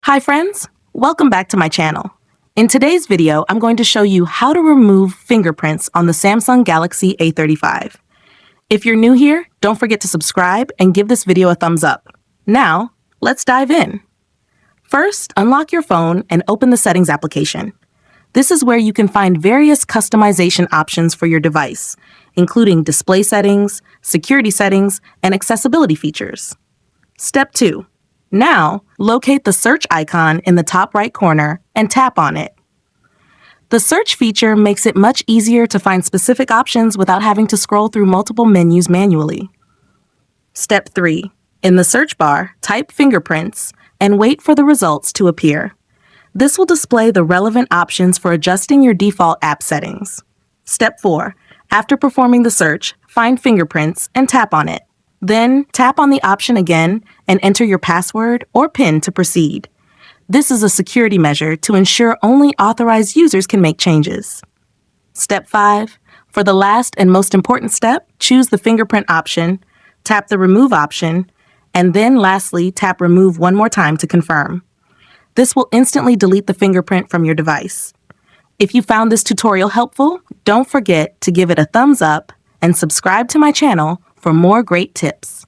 Hi friends, welcome back to my channel. In today's video, I'm going to show you how to remove fingerprints on the Samsung Galaxy A35. If you're new here, don't forget to subscribe and give this video a thumbs up. Now, let's dive in. First, unlock your phone and open the Settings application. This is where you can find various customization options for your device, including display settings, security settings, and accessibility features. Step 2. Now, locate the search icon in the top right corner and tap on it. The search feature makes it much easier to find specific options without having to scroll through multiple menus manually. Step 3. In the search bar, type fingerprints and wait for the results to appear. This will display the relevant options for adjusting your default app settings. Step 4. After performing the search, find fingerprints and tap on it. Then, tap on the option again and enter your password or PIN to proceed. This is a security measure to ensure only authorized users can make changes. Step 5. For the last and most important step, choose the fingerprint option, tap the Remove option, and then lastly, tap Remove one more time to confirm. This will instantly delete the fingerprint from your device. If you found this tutorial helpful, don't forget to give it a thumbs up and subscribe to my channel for more great tips.